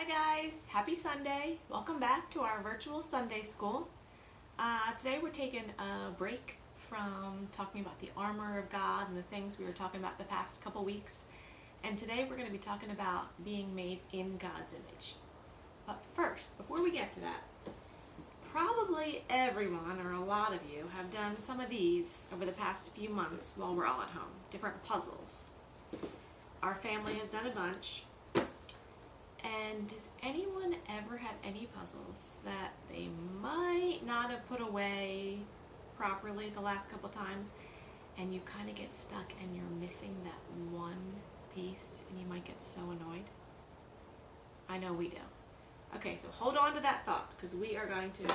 guys, happy Sunday. Welcome back to our virtual Sunday school. Today we're taking a break from talking about the armor of God and the things we were talking about the past couple weeks. And today we're going to be talking about being made in God's image. But first, before we get to that, probably everyone or a lot of you have done some of these over the past few months while we're all at home. Different puzzles. Our family has done a bunch. And does anyone ever have any puzzles that they might not have put away properly the last couple times, and you kind of get stuck and you're missing that one piece and you might get so annoyed? I know we do. Okay, so hold on to that thought because we are going to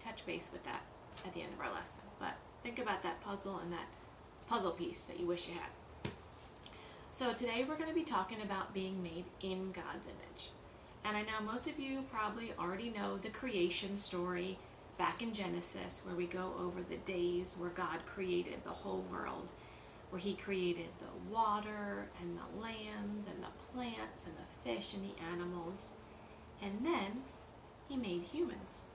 touch base with that at the end of our lesson. But think about that puzzle and that puzzle piece that you wish you had. So today we're going to be talking about being made in God's image. And I know most of you probably already know the creation story back in Genesis, where we go over the days where God created the whole world, where He created the water and the lands and the plants and the fish and the animals. And then He made humans.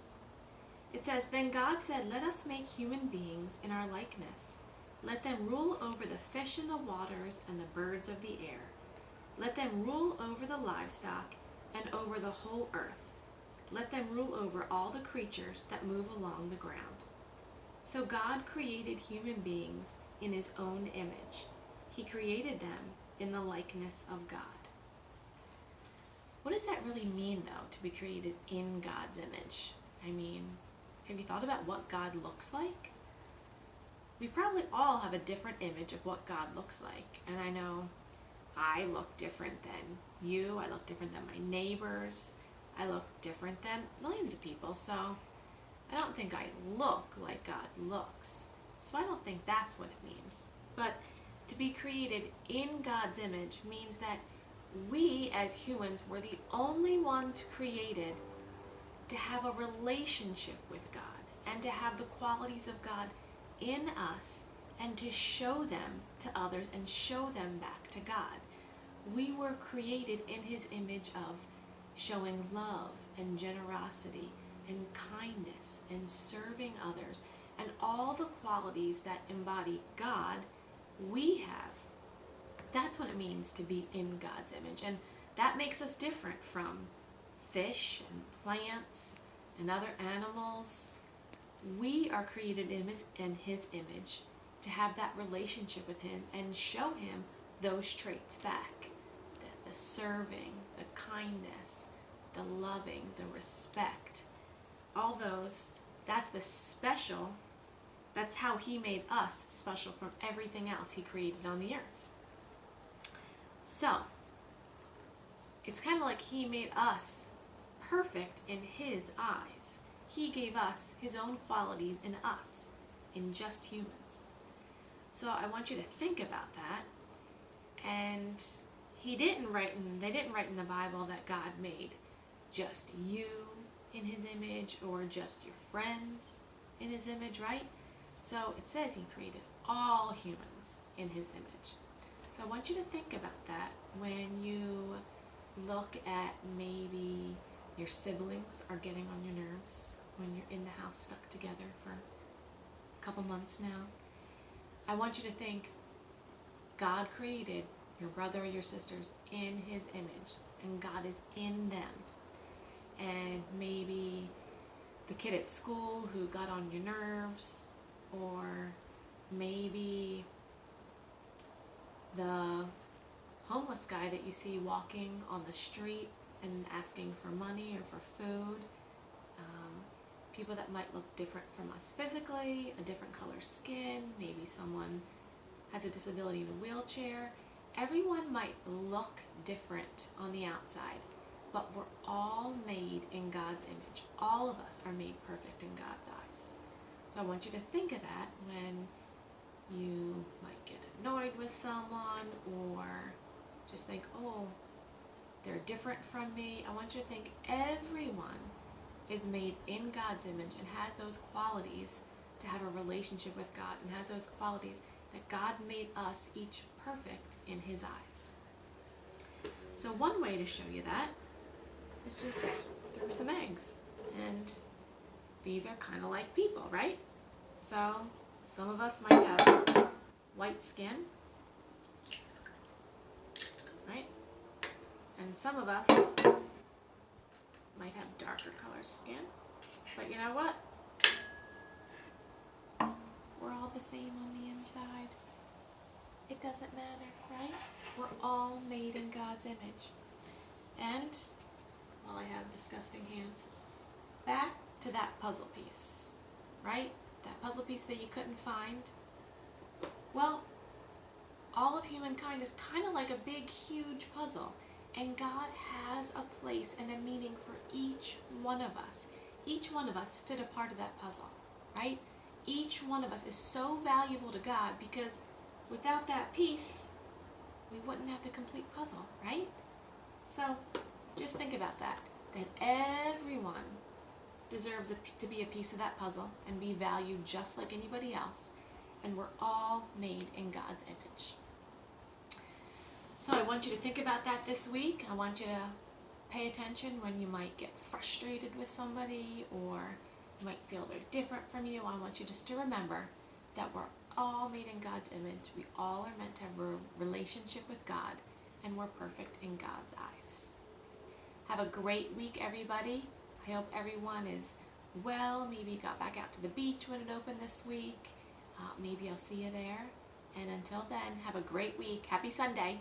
It says, "Then God said, 'Let us make human beings in our likeness. Let them rule over the fish in the waters and the birds of the air. Let them rule over the livestock and over the whole earth. Let them rule over all the creatures that move along the ground.' So God created human beings in His own image. He created them in the likeness of God." What does that really mean, though, to be created in God's image? I mean, have you thought about what God looks like? We probably all have a different image of what God looks like. And I know I look different than you. I look different than my neighbors. I look different than millions of people. So I don't think I look like God looks. So I don't think that's what it means. But to be created in God's image means that we as humans were the only ones created to have a relationship with God and to have the qualities of God in us and to show them to others and show them back to God. We were created in His image of showing love and generosity and kindness and serving others, and all the qualities that embody God we have. That's what it means to be in God's image, and that makes us different from fish and plants and other animals. We are created in His image to have that relationship with Him and show Him those traits back. The serving, the kindness, the loving, the respect. All those, that's the special, that's how He made us special from everything else He created on the earth. So, it's kind of like He made us perfect in His eyes. He gave us His own qualities in us, in just humans. So I want you to think about that. And they didn't write in the Bible that God made just you in His image or just your friends in His image, right? So it says He created all humans in His image. So I want you to think about that when you look at maybe your siblings are getting on your nerves, when you're in the house stuck together for a couple months now. I want you to think, God created your brother or your sisters in His image, and God is in them. And maybe the kid at school who got on your nerves, or maybe the homeless guy that you see walking on the street and asking for money or for food. People that might look different from us physically, a different color skin, maybe someone has a disability in a wheelchair. Everyone might look different on the outside, but we're all made in God's image. All of us are made perfect in God's eyes. So I want you to think of that when you might get annoyed with someone, or just think, oh, they're different from me. I want you to think everyone is made in God's image and has those qualities to have a relationship with God, and has those qualities that God made us each perfect in His eyes. So one way to show you that is just threw some eggs. And these are kind of like people, right? So some of us might have white skin, right? And some of us might have darker colored skin. But you know what? We're all the same on the inside. It doesn't matter, right? We're all made in God's image. And, while I have disgusting hands, back to that puzzle piece, right? That puzzle piece that you couldn't find. Well, all of humankind is kind of like a big, huge puzzle. And God has a place and a meaning for each one of us. Each one of us fit a part of that puzzle, right? Each one of us is so valuable to God because without that piece, we wouldn't have the complete puzzle, right? So just think about that everyone deserves to be a piece of that puzzle and be valued just like anybody else. And we're all made in God's image. So I want you to think about that this week. I want you to pay attention when you might get frustrated with somebody or you might feel they're different from you. I want you just to remember that we're all made in God's image. We all are meant to have a relationship with God, and we're perfect in God's eyes. Have a great week, everybody. I hope everyone is well. Maybe you got back out to the beach when it opened this week. Maybe I'll see you there. And until then, have a great week. Happy Sunday.